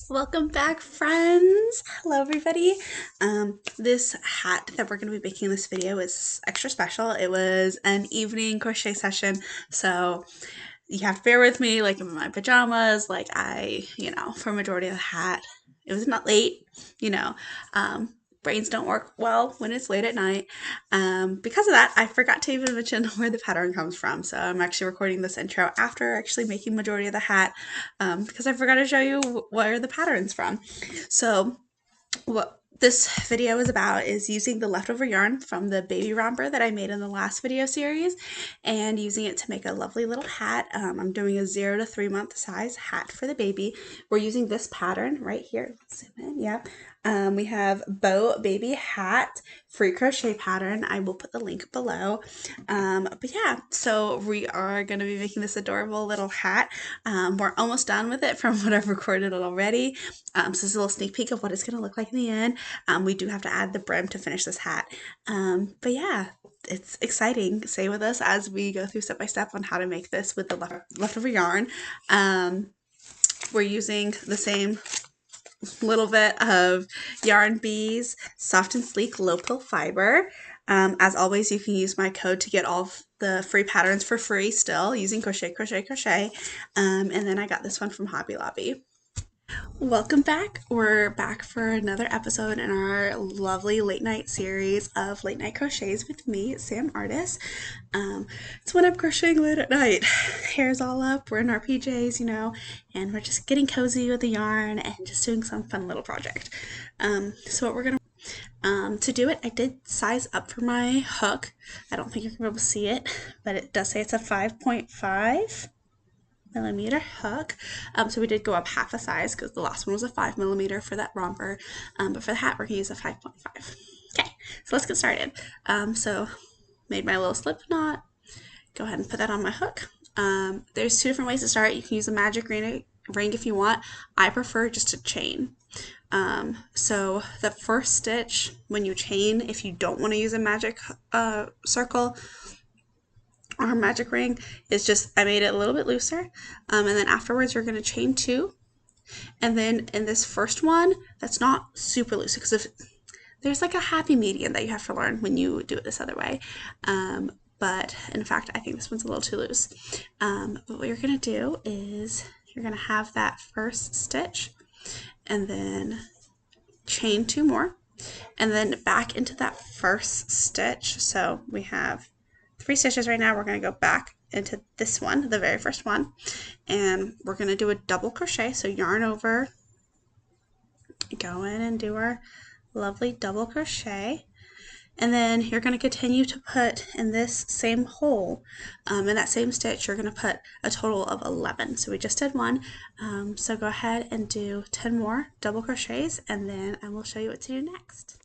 Welcome back, friends. Hello, everybody. This hat that we're going to be making in this video is extra special. It was an evening crochet session, so you have to bear with me. Like, I'm in my pajamas. Like, for a majority of the hat, it was not late. Brains don't work well when it's late at night. Because of that, I forgot to even mention where the pattern comes from. So I'm actually recording this intro after actually making majority of the hat, because I forgot to show you where the pattern's from. So what this video is about is using the leftover yarn from the baby romper that I made in the last video series and using it to make a lovely little hat. I'm doing a 0 to 3 month size hat for the baby. We're using this pattern right here. Zoom in, yep. We have Bow Baby Hat free crochet pattern. I will put the link below. But yeah, so we are going to be making this adorable little hat. We're almost done with it from what I've recorded already. So this is a little sneak peek of what it's going to look like in the end. We do have to add the brim to finish this hat. But yeah, it's exciting. Stay with us as we go through step by step on how to make this with the leftover yarn. We're using the same little bit of Yarn Bees Soft and Sleek Low Pill Fiber. As always, you can use my code to get all the free patterns for free still using Crochet. And then I got this one from Hobby Lobby. Welcome back. We're back for another episode in our lovely late night series of late night crochets with me, Sam Artist. It's when I'm crocheting late at night. Hair's all up, we're in our PJs, and we're just getting cozy with the yarn and just doing some fun little project. So what we're gonna to do it, I did size up for my hook. I don't think you're gonna be able to see it, but it does say it's a 5.5 millimeter hook. So we did go up half a size because the last one was a 5 millimeter for that romper, but for the hat we're gonna use a 5.5. Okay, so let's get started. So made my little slip knot. Go ahead and put that on my hook. There's two different ways to start. You can use a magic ring if you want. I prefer just a chain. So the first stitch when you chain, if you don't want to use a magic circle or magic ring, is just I made it a little bit looser, and then afterwards you're going to chain 2, and then in this first one that's not super loose because if there's like a happy medium that you have to learn when you do it this other way, but in fact I think this one's a little too loose. But what you're going to do is you're going to have that first stitch and then chain 2 more and then back into that first stitch. So we have 3 stitches right now. We're going to go back into this one, the very first one, and we're going to do a double crochet. So yarn over, go in and do our lovely double crochet, and then you're going to continue to put in this same hole, in that same stitch you're going to put a total of 11. So we just did 1, so go ahead and do 10 more double crochets and then I will show you what to do next.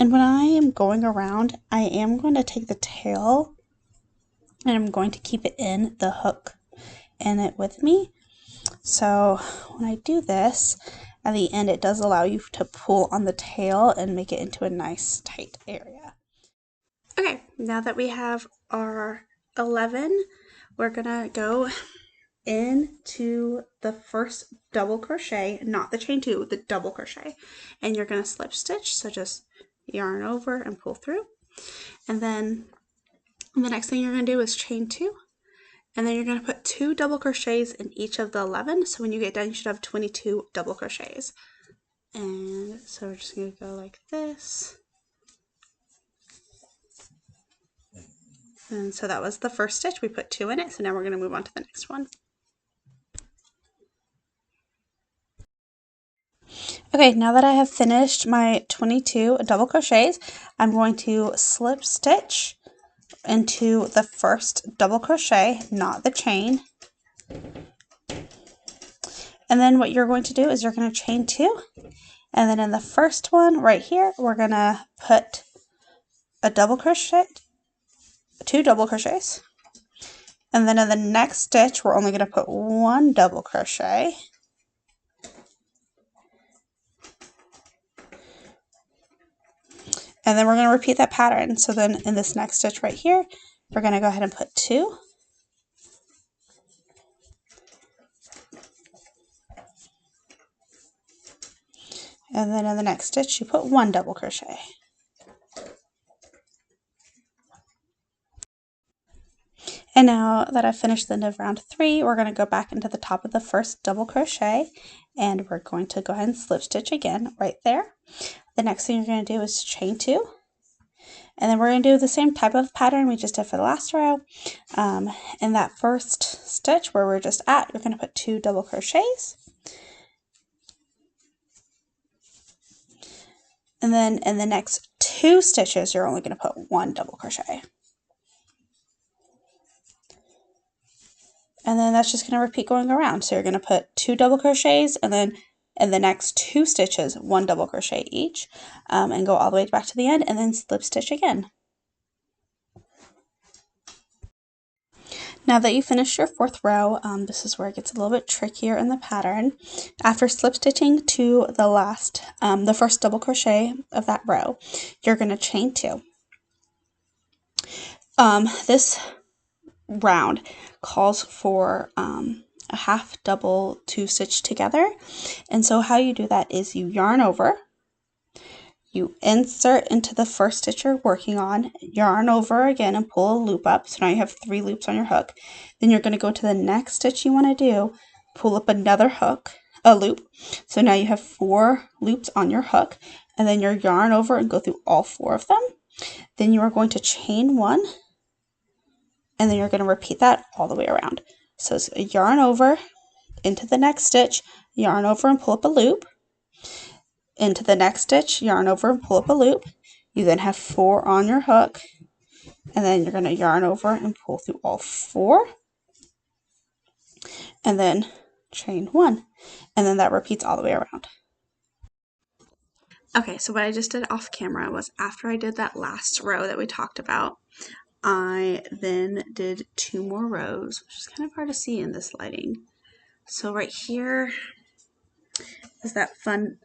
And when I am going around, I am going to take the tail and I'm going to keep it in the hook in it with me. So when I do this, at the end it does allow you to pull on the tail and make it into a nice tight area. Okay, now that we have our 11, we're gonna go into the first double crochet, not the chain 2, the double crochet, and you're gonna slip stitch. So just yarn over and pull through, and then the next thing you're going to do is chain 2, and then you're going to put 2 double crochets in each of the 11. So when you get done you should have 22 double crochets. And so we're just going to go like this, and so that was the first stitch. We put 2 in it, so now we're going to move on to the next one. Okay, now that I have finished my 22 double crochets, I'm going to slip stitch into the first double crochet, not the chain. And then what you're going to do is you're going to chain 2, and then in the first one right here we're going to put a double crochet, 2 double crochets, and then in the next stitch we're only going to put 1 double crochet. And then we're going to repeat that pattern. So then in this next stitch right here, we're going to go ahead and put 2. And then in the next stitch, you put 1 double crochet. And now that I've finished the end of round 3, we're going to go back into the top of the first double crochet, and we're going to go ahead and slip stitch again right there. The next thing you're going to do is chain 2, and then we're going to do the same type of pattern we just did for the last row. In that first stitch where we're just at, you're going to put 2 double crochets, and then in the next 2 stitches you're only going to put 1 double crochet. And then that's just going to repeat going around. So you're going to put 2 double crochets, and then in the next 2 stitches 1 double crochet each, and go all the way back to the end, and then slip stitch again. Now that you finished your 4th row, this is where it gets a little bit trickier in the pattern. After slip stitching to the last, the first double crochet of that row, you're going to chain 2. This round calls for a half double 2 stitch together, and so how you do that is you yarn over, you insert into the first stitch you're working on, yarn over again and pull a loop up, so now you have 3 loops on your hook. Then you're going to go to the next stitch you want to do, pull up another loop, so now you have 4 loops on your hook, and then you're yarn over and go through all 4 of them. Then you are going to chain 1, and then you're going to repeat that all the way around. So it's a yarn over into the next stitch, yarn over and pull up a loop, into the next stitch, yarn over and pull up a loop. You then have 4 on your hook, and then you're going to yarn over and pull through all 4, and then chain 1, and then that repeats all the way around. Okay, so what I just did off camera was after I did that last row that we talked about, I then did 2 more rows, which is kind of hard to see in this lighting. So right here is that fun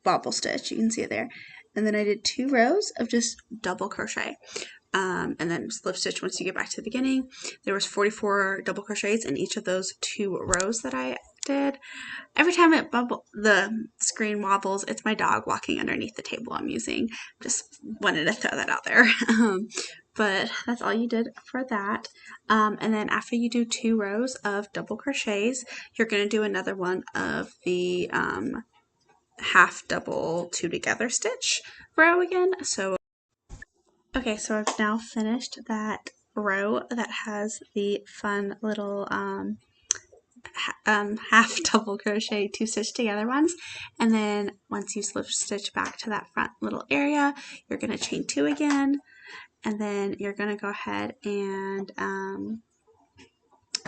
bobble stitch, you can see it there. And then I did 2 rows of just double crochet. And then slip stitch once you get back to the beginning. There was 44 double crochets in each of those 2 rows that I did. Every time the screen wobbles, it's my dog walking underneath the table I'm using. Just wanted to throw that out there. But that's all you did for that. And then after you do 2 rows of double crochets, you're going to do another one of the half double 2 together stitch row again. So okay, so I've now finished that row that has the fun little half double crochet 2 stitch together ones, and then once you slip stitch back to that front little area, you're going to chain 2 again, and then you're going to go ahead and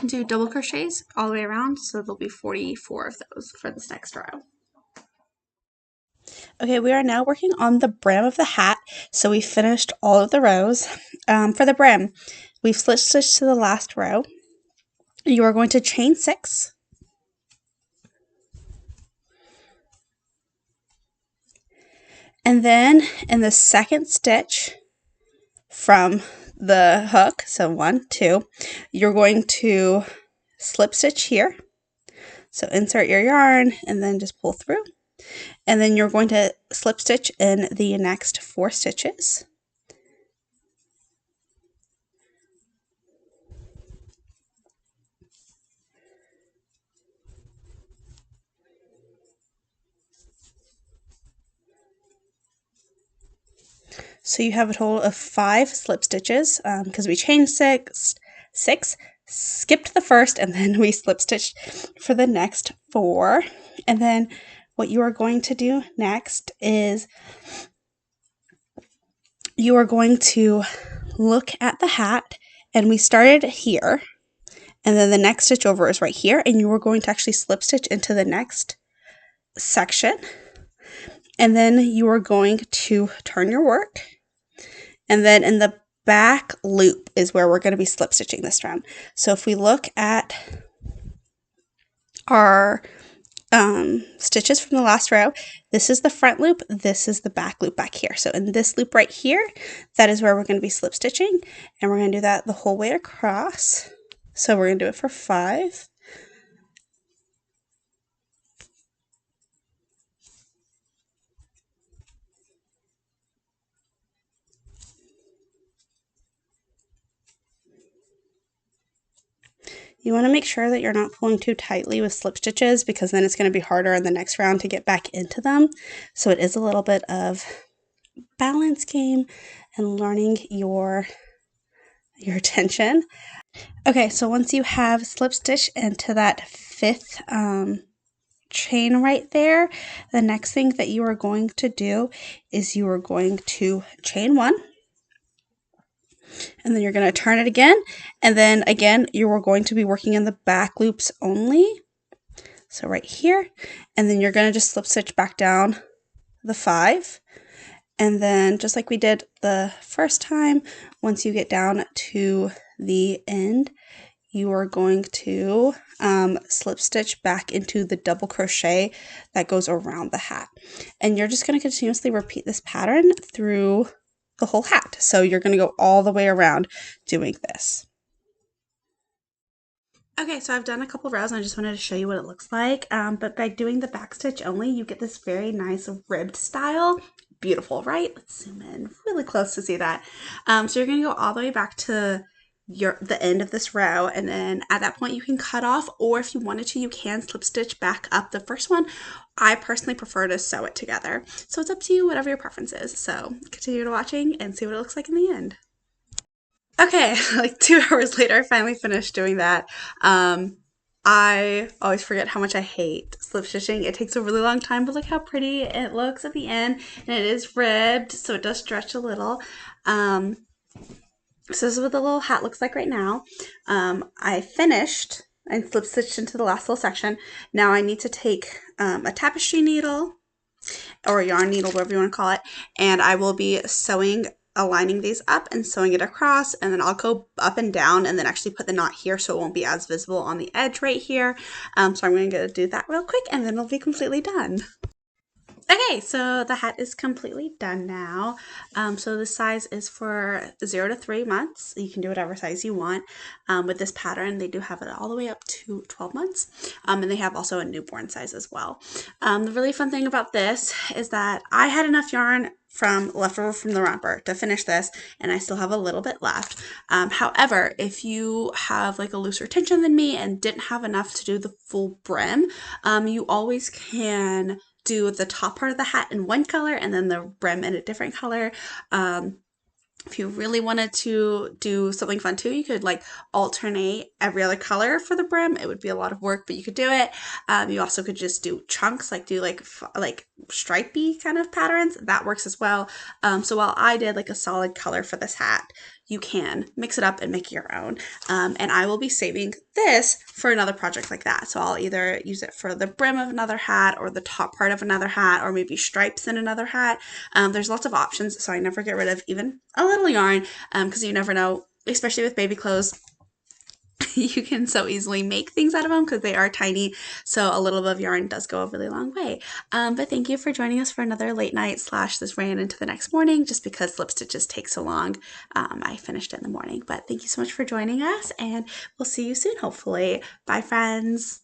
do double crochets all the way around, so there'll be 44 of those for this next row. Okay, we are now working on the brim of the hat, so we finished all of the rows. For the brim, we've slip stitched to the last row. You are going to chain 6, and then in the second stitch from the hook, so 1, 2, you're going to slip stitch here. So insert your yarn and then just pull through. And then you're going to slip stitch in the next 4 stitches. So you have a total of 5 slip stitches because we chained 6, skipped the first, and then we slip stitched for the next 4. And then what you are going to do next is you are going to look at the hat, and we started here, and then the next stitch over is right here, and you are going to actually slip stitch into the next section, and then you are going to turn your work, and then in the back loop is where we're going to be slip stitching this round. So if we look at our stitches from the last row, this is the front loop, this is the back loop back here. So in this loop right here, that is where we're going to be slip stitching, and we're going to do that the whole way across. So we're going to do it for 5. You want to make sure that you're not pulling too tightly with slip stitches because then it's going to be harder in the next round to get back into them. So it is a little bit of balance game and learning your tension. Okay, so once you have slip stitch into that fifth chain right there, the next thing that you are going to do is you are going to chain one, and then you're going to turn it again, and then again you are going to be working in the back loops only, so right here, and then you're going to just slip stitch back down the 5, and then just like we did the first time, once you get down to the end, you are going to slip stitch back into the double crochet that goes around the hat. And you're just going to continuously repeat this pattern through the whole hat. So you're going to go all the way around doing this. Okay, so I've done a couple rows and I just wanted to show you what it looks like. But by doing the back stitch only, you get this very nice ribbed style. Beautiful, right? Let's zoom in really close to see that. So you're going to go all the way back to the end of this row, and then at that point you can cut off, or if you wanted to you can slip stitch back up the first one. I personally prefer to sew it together, so it's up to you, whatever your preference is. So continue to watching and see what it looks like in the end. Okay, like 2 hours later I finally finished doing that. I always forget how much I hate slip stitching. It takes a really long time, but look how pretty it looks at the end, and it is ribbed, so it does stretch a little. So this is what the little hat looks like right now. I finished and slip stitched into the last little section. Now I need to take a tapestry needle or a yarn needle, whatever you want to call it, and I will be aligning these up and sewing it across, and then I'll go up and down and then actually put the knot here so it won't be as visible on the edge right here. So I'm going to go do that real quick and then it'll be completely done. Okay, so the hat is completely done now. So the size is for 0 to 3 months. You can do whatever size you want. With this pattern, they do have it all the way up to 12 months. And they have also a newborn size as well. The really fun thing about this is that I had enough yarn leftover from the romper to finish this, and I still have a little bit left. However, if you have like a looser tension than me and didn't have enough to do the full brim, you always can do the top part of the hat in one color and then the brim in a different color. If you really wanted to do something fun too, you could like alternate every other color for the brim. It would be a lot of work, but you could do it. You also could just do chunks, like do like stripey kind of patterns. That works as well. So while I did like a solid color for this hat, you can mix it up and make your own. And I will be saving this for another project like that. So I'll either use it for the brim of another hat or the top part of another hat, or maybe stripes in another hat. There's lots of options, so I never get rid of even a little yarn, because you never know, especially with baby clothes. You can so easily make things out of them because they are tiny, so a little bit of yarn does go a really long way. But thank you for joining us for another late night / this ran into the next morning just because slip stitches take so long. I finished it in the morning, but thank you so much for joining us, and we'll see you soon, hopefully. Bye, friends.